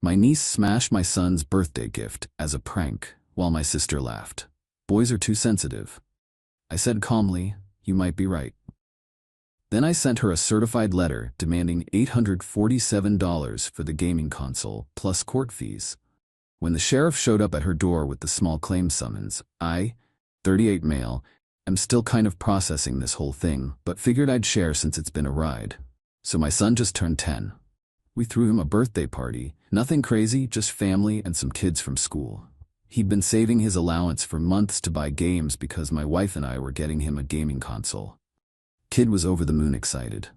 My niece smashed my son's birthday gift as a prank, while my sister laughed. Boys are too sensitive. I said calmly, "You might be right." Then I sent her a certified letter demanding $847 for the gaming console, plus court fees. When the sheriff showed up at her door with the small claims summons, I, 38 male, am still kind of processing this whole thing, but figured I'd share since it's been a ride. So my son just turned 10. We threw him a birthday party, nothing crazy, just family and some kids from school. He'd been saving his allowance for months to buy games because my wife and I were getting him a gaming console. Kid was over the moon excited.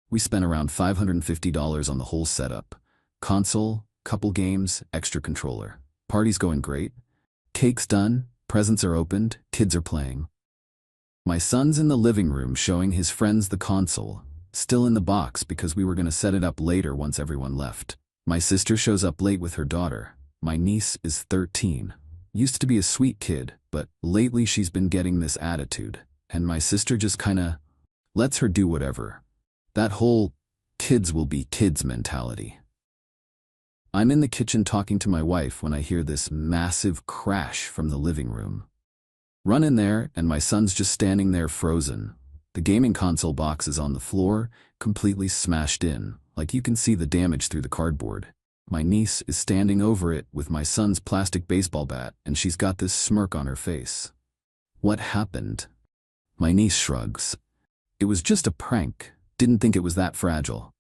We spent around $550 on the whole setup. Console, couple games, extra controller. Party's going great. Cake's done, presents are opened, kids are playing. My son's in the living room showing his friends the console, still in the box because we were going to set it up later once everyone left. My sister shows up late with her daughter. My niece is 13. Used to be a sweet kid, but lately she's been getting this attitude, and my sister just kinda lets her do whatever. That whole kids will be kids mentality. I'm in the kitchen talking to my wife when I hear this massive crash from the living room. Run in there, and my son's just standing there frozen. The gaming console box is on the floor, completely smashed in, like you can see the damage through the cardboard. My niece is standing over it with my son's plastic baseball bat, and she's got this smirk on her face. What happened? My niece shrugs. It was just a prank. Didn't think it was that fragile.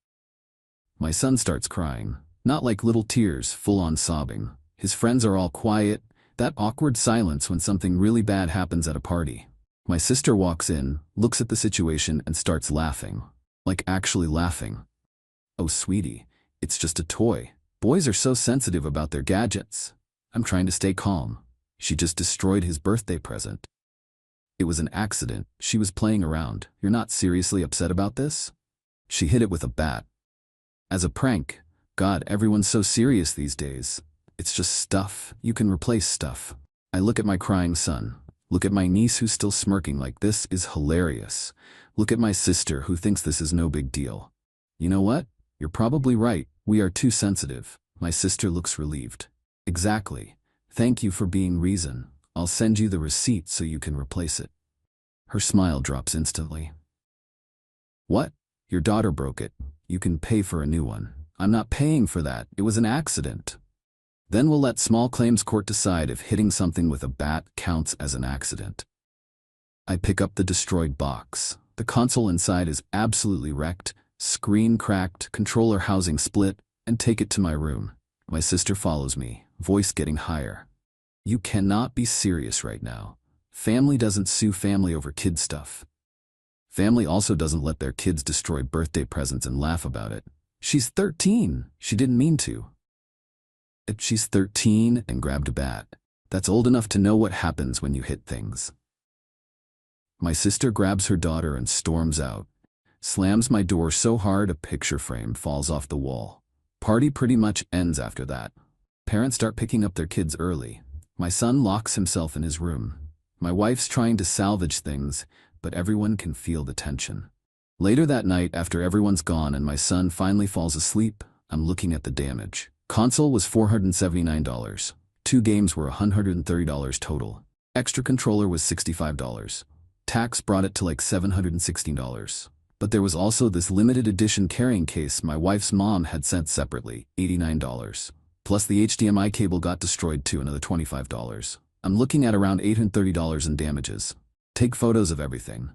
My son starts crying. Not like little tears, full-on sobbing. His friends are all quiet, that awkward silence when something really bad happens at a party. My sister walks in, looks at the situation, and starts laughing. Like actually laughing. "Oh, sweetie, it's just a toy. Boys are so sensitive about their gadgets." I'm trying to stay calm. She just destroyed his birthday present. It was an accident. She was playing around. You're not seriously upset about this? She hit it with a bat. As a prank. God, everyone's so serious these days. It's just stuff. You can replace stuff. I look at my crying son. Look at my niece who's still smirking like this is hilarious. Look at my sister who thinks this is no big deal. You know what? You're probably right. We are too sensitive. My sister looks relieved. Exactly. Thank you for being reason. I'll send you the receipt so you can replace it. Her smile drops instantly. What? Your daughter broke it. You can pay for a new one. I'm not paying for that. It was an accident. Then we'll let small claims court decide if hitting something with a bat counts as an accident. I pick up the destroyed box. The console inside is absolutely wrecked, screen cracked, controller housing split, and take it to my room. My sister follows me, voice getting higher. You cannot be serious right now. Family doesn't sue family over kid stuff. Family also doesn't let their kids destroy birthday presents and laugh about it. She's 13. She didn't mean to. She's 13 and grabbed a bat. That's old enough to know what happens when you hit things. My sister grabs her daughter and storms out. Slams my door so hard a picture frame falls off the wall. Party pretty much ends after that. Parents start picking up their kids early. My son locks himself in his room. My wife's trying to salvage things, but everyone can feel the tension. Later that night, after everyone's gone and my son finally falls asleep, I'm looking at the damage. Console was $479. 2 games were $130 total. Extra controller was $65. Tax brought it to like $716. But there was also this limited edition carrying case my wife's mom had sent separately, $89. Plus the HDMI cable got destroyed too, another $25. I'm looking at around $830 in damages. Take photos of everything.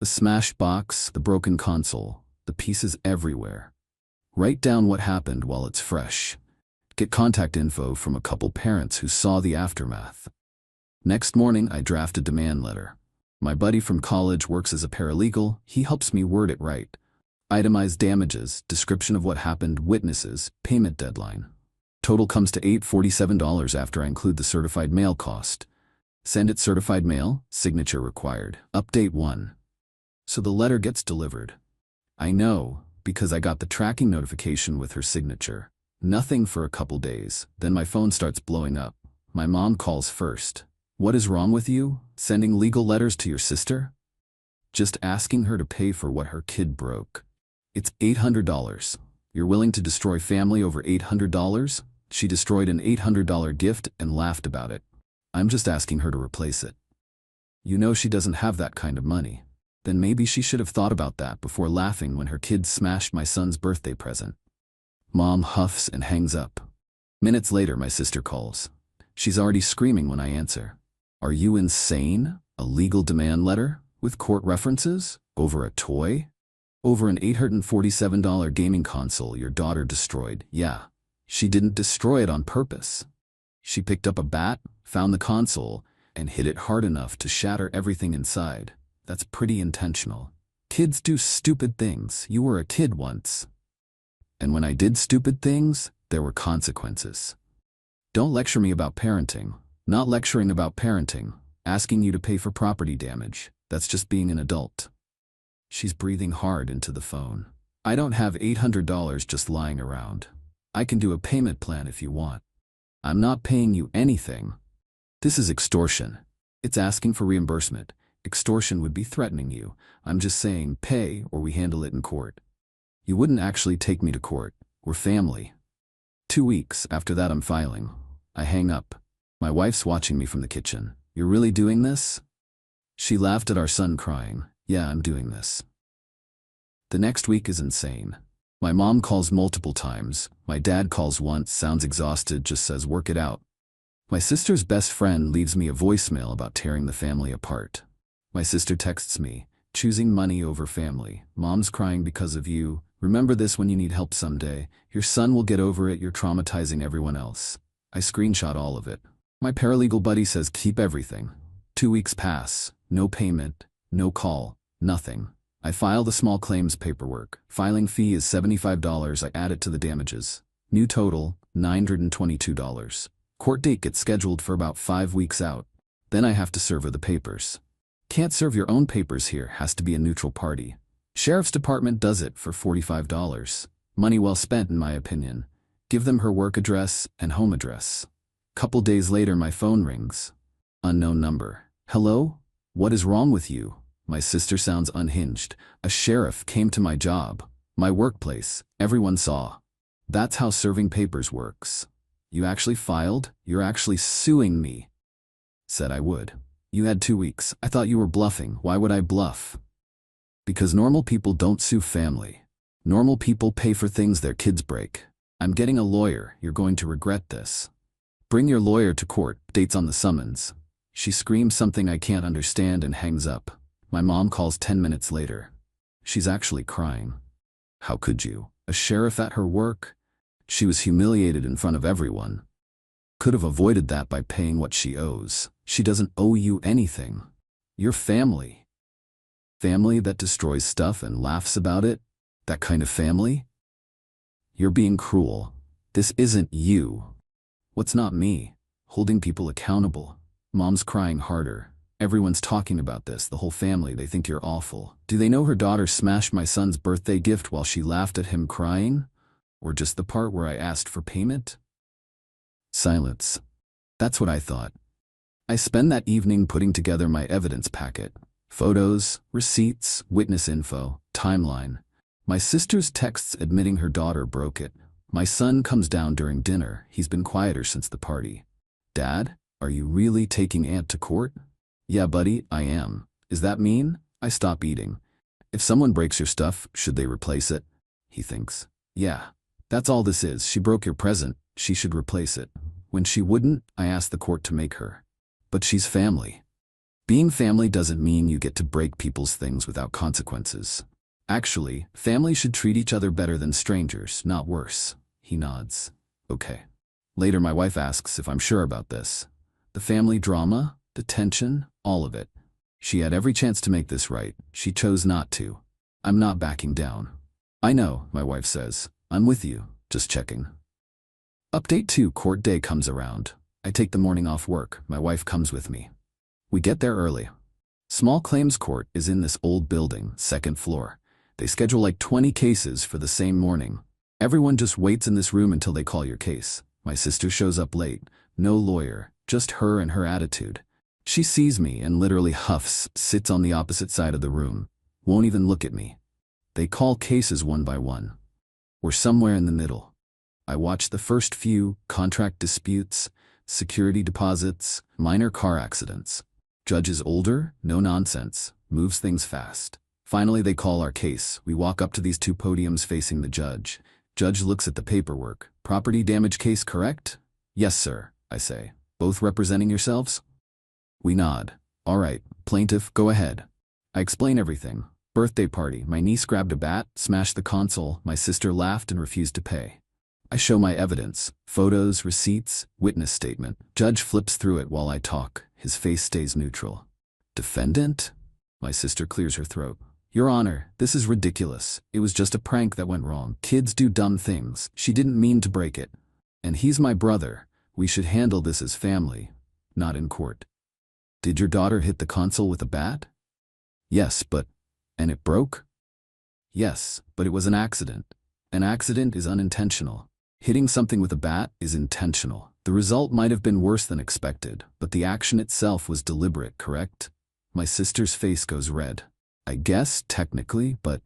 The smashed box, the broken console, the pieces everywhere. Write down what happened while it's fresh. Get contact info from a couple parents who saw the aftermath. Next morning, I draft a demand letter. My buddy from college works as a paralegal. He helps me word it right. Itemized damages, description of what happened, witnesses, payment deadline. Total comes to $847 after I include the certified mail cost. Send it certified mail, signature required. Update 1. So the letter gets delivered. I know, because I got the tracking notification with her signature. Nothing for a couple days, then my phone starts blowing up. My mom calls first. What is wrong with you? Sending legal letters to your sister? Just asking her to pay for what her kid broke. It's $800. You're willing to destroy family over $800? She destroyed an $800 gift and laughed about it. I'm just asking her to replace it. You know she doesn't have that kind of money. Then maybe she should have thought about that before laughing when her kids smashed my son's birthday present. Mom huffs and hangs up. Minutes later, my sister calls. She's already screaming when I answer. Are you insane? A legal demand letter? With court references? Over a toy? Over an $847 gaming console your daughter destroyed. Yeah, she didn't destroy it on purpose. She picked up a bat, found the console, and hit it hard enough to shatter everything inside. That's pretty intentional. Kids do stupid things. You were a kid once. And when I did stupid things, there were consequences. Don't lecture me about parenting. Not lecturing about parenting. Asking you to pay for property damage. That's just being an adult. She's breathing hard into the phone. I don't have $800 just lying around. I can do a payment plan if you want. I'm not paying you anything. This is extortion. It's asking for reimbursement. Extortion would be threatening you. I'm just saying pay or we handle it in court. You wouldn't actually take me to court. We're family. 2 weeks after that I'm filing. I hang up. My wife's watching me from the kitchen. You're really doing this? She laughed at our son crying. Yeah, I'm doing this. The next week is insane. My mom calls multiple times. My dad calls once, sounds exhausted, just says work it out. My sister's best friend leaves me a voicemail about tearing the family apart. My sister texts me, choosing money over family. Mom's crying because of you. Remember this when you need help someday. Your son will get over it. You're traumatizing everyone else. I screenshot all of it. My paralegal buddy says keep everything. 2 weeks pass. No payment. No call. Nothing. I file the small claims paperwork. Filing fee is $75. I add it to the damages. New total, $922. Court date gets scheduled for about 5 weeks out. Then I have to serve her the papers. Can't serve your own papers here, has to be a neutral party. Sheriff's Department does it for $45. Money well spent in my opinion. Give them her work address and home address. Couple days later my phone rings. Unknown number. Hello? What is wrong with you? My sister sounds unhinged. A sheriff came to my job, my workplace, everyone saw. That's how serving papers works. You actually filed? You're actually suing me. Said I would. You had 2 weeks. I thought you were bluffing. Why would I bluff? Because normal people don't sue family. Normal people pay for things their kids break. I'm getting a lawyer. You're going to regret this. Bring your lawyer to court. Dates on the summons. She screams something I can't understand and hangs up. My mom calls 10 minutes later. She's actually crying. How could you? A sheriff at her work? She was humiliated in front of everyone. Could have avoided that by paying what she owes. She doesn't owe you anything. You're family. Family that destroys stuff and laughs about it? That kind of family? You're being cruel. This isn't you. What's not me? Holding people accountable. Mom's crying harder. Everyone's talking about this, the whole family, they think you're awful. Do they know her daughter smashed my son's birthday gift while she laughed at him crying? Or just the part where I asked for payment? Silence. That's what I thought. I spend that evening putting together my evidence packet. Photos, receipts, witness info, timeline. My sister's texts admitting her daughter broke it. My son comes down during dinner. He's been quieter since the party. Dad, are you really taking Aunt to court? Yeah, buddy, I am. Is that mean? I stop eating. If someone breaks your stuff, should they replace it? He thinks. Yeah. That's all this is. She broke your present. She should replace it. When she wouldn't, I asked the court to make her. But she's family. Being family doesn't mean you get to break people's things without consequences. Actually, family should treat each other better than strangers, not worse. He nods. Okay. Later my wife asks if I'm sure about this. The family drama, the tension, all of it. She had every chance to make this right. She chose not to. I'm not backing down. I know, my wife says. I'm with you, just checking. Update 2, court day comes around. I take the morning off work. My wife comes with me. We get there early. Small claims court is in this old building, 2nd floor. They schedule like 20 cases for the same morning. Everyone just waits in this room until they call your case. My sister shows up late. No lawyer, just her and her attitude. She sees me and literally huffs, sits on the opposite side of the room. Won't even look at me. They call cases one by one. We're somewhere in the middle. I watched the first few: contract disputes, security deposits, minor car accidents. Judge is older, no nonsense, moves things fast. Finally, they call our case. We walk up to these two podiums facing the judge. Judge looks at the paperwork. Property damage case, correct? Yes, sir, I say. Both representing yourselves? We nod. All right, plaintiff, go ahead. I explain everything. Birthday party. My niece grabbed a bat, smashed the console. My sister laughed and refused to pay. I show my evidence. Photos, receipts, witness statement. Judge flips through it while I talk. His face stays neutral. Defendant? My sister clears her throat. Your Honor, this is ridiculous. It was just a prank that went wrong. Kids do dumb things. She didn't mean to break it. And he's my brother. We should handle this as family, not in court. Did your daughter hit the console with a bat? Yes, but... And it broke? Yes, but it was an accident. An accident is unintentional. Hitting something with a bat is intentional. The result might have been worse than expected, but the action itself was deliberate, correct? My sister's face goes red. I guess, technically, but...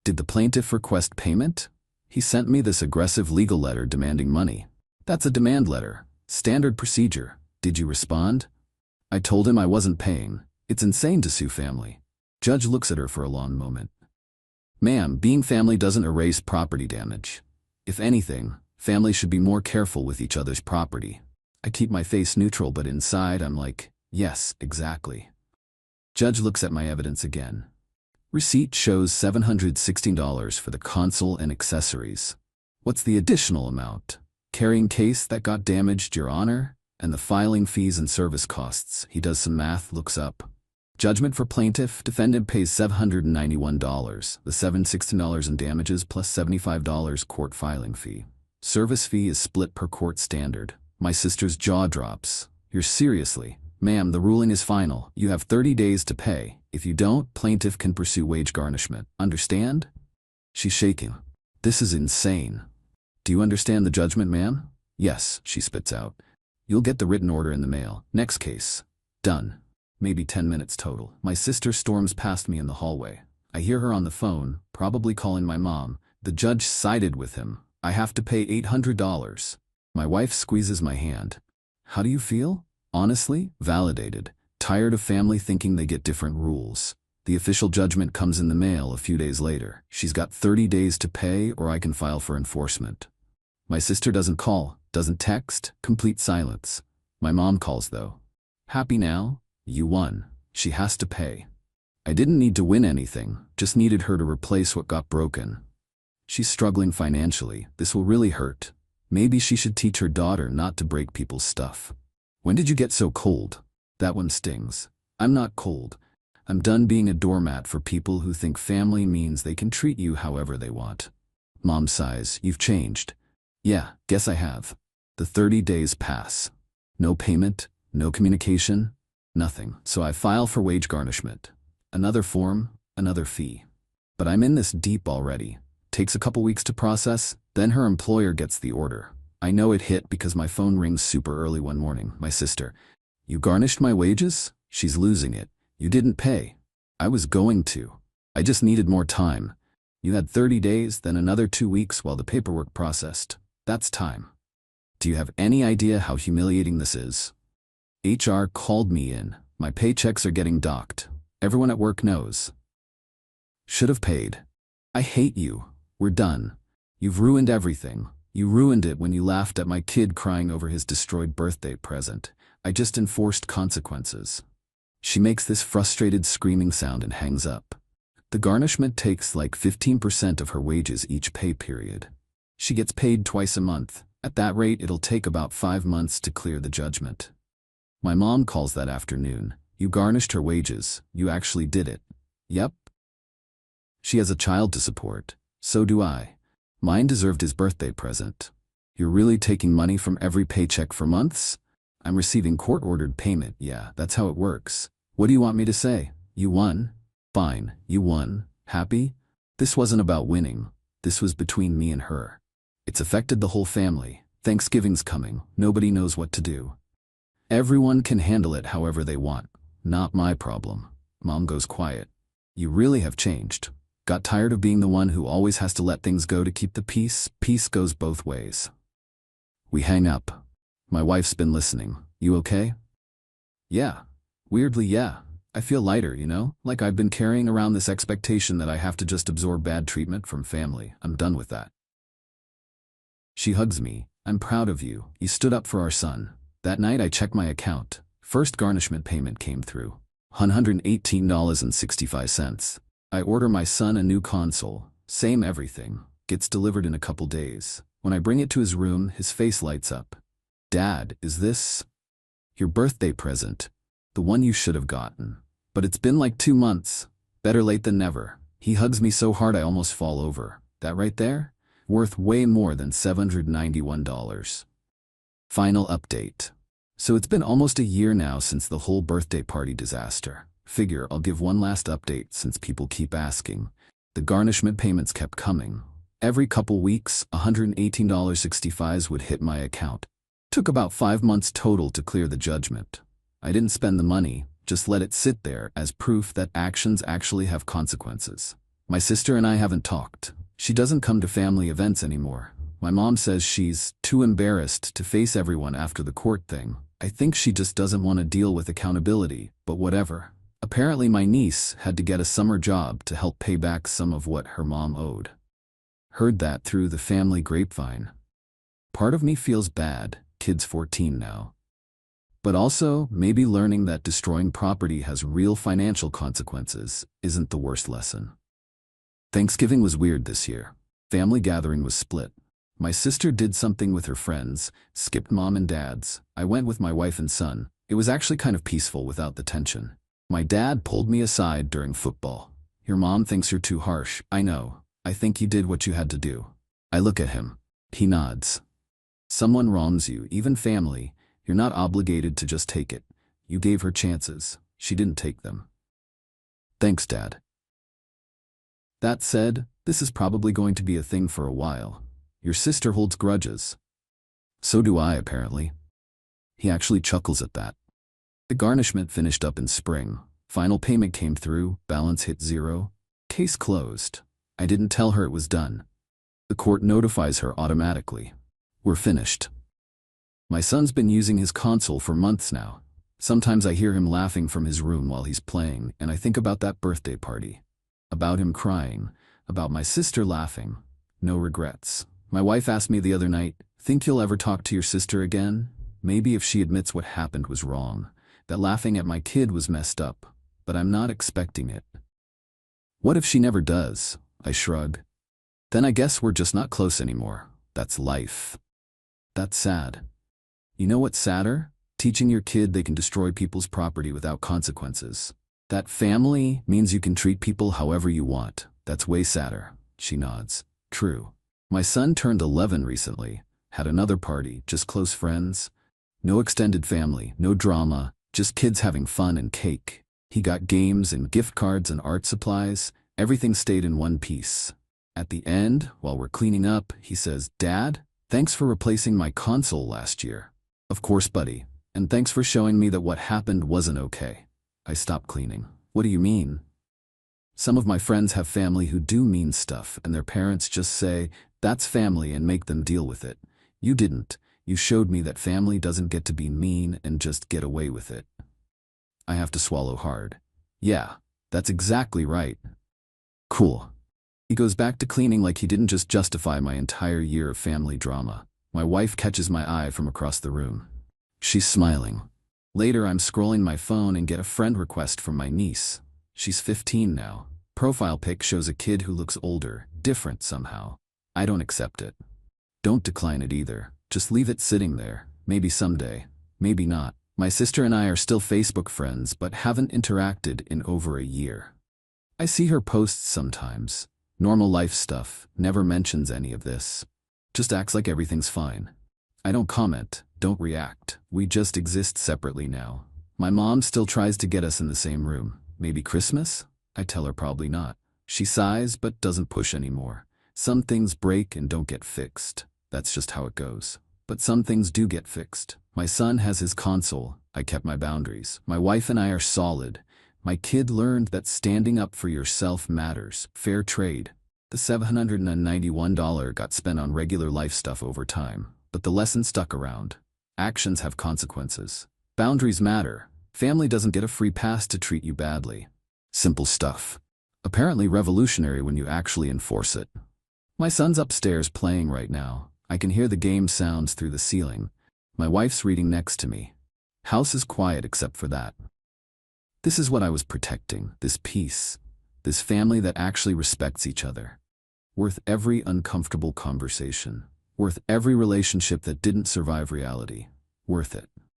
Did the plaintiff request payment? He sent me this aggressive legal letter demanding money. That's a demand letter. Standard procedure. Did you respond? I told him I wasn't paying. It's insane to sue family. Judge looks at her for a long moment. Ma'am, being family doesn't erase property damage. If anything, families should be more careful with each other's property. I keep my face neutral, but inside I'm like, yes, exactly. Judge looks at my evidence again. Receipt shows $716 for the console and accessories. What's the additional amount? Carrying case that got damaged, Your Honor, and the filing fees and service costs. He does some math, looks up. Judgment for plaintiff, defendant pays $791, the $716 in damages plus $75 court filing fee. Service fee is split per court standard. My sister's jaw drops. You're seriously? Ma'am, the ruling is final. You have 30 days to pay. If you don't, plaintiff can pursue wage garnishment. Understand? She's shaking. This is insane. Do you understand the judgment, ma'am? Yes, she spits out. You'll get the written order in the mail. Next case. Done. Maybe 10 minutes total. My sister storms past me in the hallway. I hear her on the phone, probably calling my mom. The judge sided with him. I have to pay $800. My wife squeezes my hand. How do you feel? Honestly, validated. Tired of family thinking they get different rules. The official judgment comes in the mail a few days later. She's got 30 days to pay or I can file for enforcement. My sister doesn't call, doesn't text, complete silence. My mom calls though. Happy now? You won. She has to pay. I didn't need to win anything, just needed her to replace what got broken. She's struggling financially. This will really hurt. Maybe she should teach her daughter not to break people's stuff. When did you get so cold? That one stings. I'm not cold. I'm done being a doormat for people who think family means they can treat you however they want. Mom sighs. You've changed. Yeah, guess I have. The 30 days pass. No payment, no communication, nothing. So I file for wage garnishment. Another form, another fee. But I'm in this deep already. Takes a couple weeks to process, then her employer gets the order. I know it hit because my phone rings super early one morning. My sister. You garnished my wages? She's losing it. You didn't pay. I was going to. I just needed more time. You had 30 days, then another 2 weeks while the paperwork processed. That's time. Do you have any idea how humiliating this is? HR called me in. My paychecks are getting docked. Everyone at work knows. Should have paid. I hate you. We're done. You've ruined everything. You ruined it when you laughed at my kid crying over his destroyed birthday present. I just enforced consequences. She makes this frustrated screaming sound and hangs up. The garnishment takes like 15% of her wages each pay period. She gets paid twice a month. At that rate, it'll take about 5 months to clear the judgment. My mom calls that afternoon. You garnished her wages. You actually did it. Yep. She has a child to support. So do I. Mine deserved his birthday present. You're really taking money from every paycheck for months? I'm receiving court-ordered payment. Yeah, that's how it works. What do you want me to say? You won? Fine, you won. Happy? This wasn't about winning. This was between me and her. It's affected the whole family. Thanksgiving's coming. Nobody knows what to do. Everyone can handle it however they want. Not my problem. Mom goes quiet. You really have changed. Got tired of being the one who always has to let things go to keep the peace. Peace goes both ways. We hang up. My wife's been listening. You okay? Yeah. Weirdly, yeah. I feel lighter, you know? Like I've been carrying around this expectation that I have to just absorb bad treatment from family. I'm done with that. She hugs me. I'm proud of you. You stood up for our son. That night I checked my account. First garnishment payment came through. $118.65. I order my son a new console. Same everything. Gets delivered in a couple days. When I bring it to his room, his face lights up. Dad, is this your birthday present? The one you should have gotten. But it's been like 2 months. Better late than never. He hugs me so hard I almost fall over. That right there? Worth way more than $791. Final update. So it's been almost a year now since the whole birthday party disaster. Figure I'll give one last update since people keep asking. The garnishment payments kept coming. Every couple weeks, $118.65 would hit my account. Took about 5 months total to clear the judgment. I didn't spend the money, just let it sit there as proof that actions actually have consequences. My sister and I haven't talked. She doesn't come to family events anymore. My mom says she's too embarrassed to face everyone after the court thing. I think she just doesn't want to deal with accountability, but whatever. Apparently my niece had to get a summer job to help pay back some of what her mom owed. Heard that through the family grapevine. Part of me feels bad, kid's 14 now. But also, maybe learning that destroying property has real financial consequences isn't the worst lesson. Thanksgiving was weird this year. Family gathering was split. My sister did something with her friends, skipped mom and dad's. I went with my wife and son. It was actually kind of peaceful without the tension. My dad pulled me aside during football. Your mom thinks you're too harsh. I know. I think you did what you had to do. I look at him. He nods. Someone wrongs you, even family. You're not obligated to just take it. You gave her chances. She didn't take them. Thanks, Dad. That said, this is probably going to be a thing for a while. Your sister holds grudges. So do I, apparently. He actually chuckles at that. The garnishment finished up in spring. Final payment came through, balance hit 0. Case closed. I didn't tell her it was done. The court notifies her automatically. We're finished. My son's been using his console for months now. Sometimes I hear him laughing from his room while he's playing, and I think about that birthday party. About him crying. About my sister laughing. No regrets. My wife asked me the other night, think you'll ever talk to your sister again? Maybe if she admits what happened was wrong. That laughing at my kid was messed up. But I'm not expecting it. What if she never does? I shrug. Then I guess we're just not close anymore. That's life. That's sad. You know what's sadder? Teaching your kid they can destroy people's property without consequences. That family means you can treat people however you want. That's way sadder. She nods. True. My son turned 11 recently. Had another party, just close friends. No extended family, no drama, just kids having fun and cake. He got games and gift cards and art supplies. Everything stayed in one piece. At the end, while we're cleaning up, he says, Dad, thanks for replacing my console last year. Of course, buddy. And thanks for showing me that what happened wasn't okay. I stopped cleaning. What do you mean? Some of my friends have family who do mean stuff, and their parents just say, that's family, and make them deal with it. You didn't. You showed me that family doesn't get to be mean and just get away with it. I have to swallow hard. Yeah, that's exactly right. Cool. He goes back to cleaning like he didn't just justify my entire year of family drama. My wife catches my eye from across the room. She's smiling. Later, I'm scrolling my phone and get a friend request from my niece. She's 15 now. Profile pic shows a kid who looks older, different somehow. I don't accept it. Don't decline it either. Just leave it sitting there. Maybe someday. Maybe not. My sister and I are still Facebook friends, but haven't interacted in over a year. I see her posts sometimes. Normal life stuff, never mentions any of this. Just acts like everything's fine. I don't comment, don't react. We just exist separately now. My mom still tries to get us in the same room. Maybe Christmas? I tell her probably not. She sighs but doesn't push anymore. Some things break and don't get fixed. That's just how it goes. But some things do get fixed. My son has his console. I kept my boundaries. My wife and I are solid. My kid learned that standing up for yourself matters. Fair trade. The $791 got spent on regular life stuff over time, but the lesson stuck around. Actions have consequences. Boundaries matter. Family doesn't get a free pass to treat you badly. Simple stuff. Apparently revolutionary when you actually enforce it. My son's upstairs playing right now. I can hear the game sounds through the ceiling. My wife's reading next to me. House is quiet except for that. This is what I was protecting, this peace, this family that actually respects each other. Worth every uncomfortable conversation. Worth every relationship that didn't survive reality. Worth it.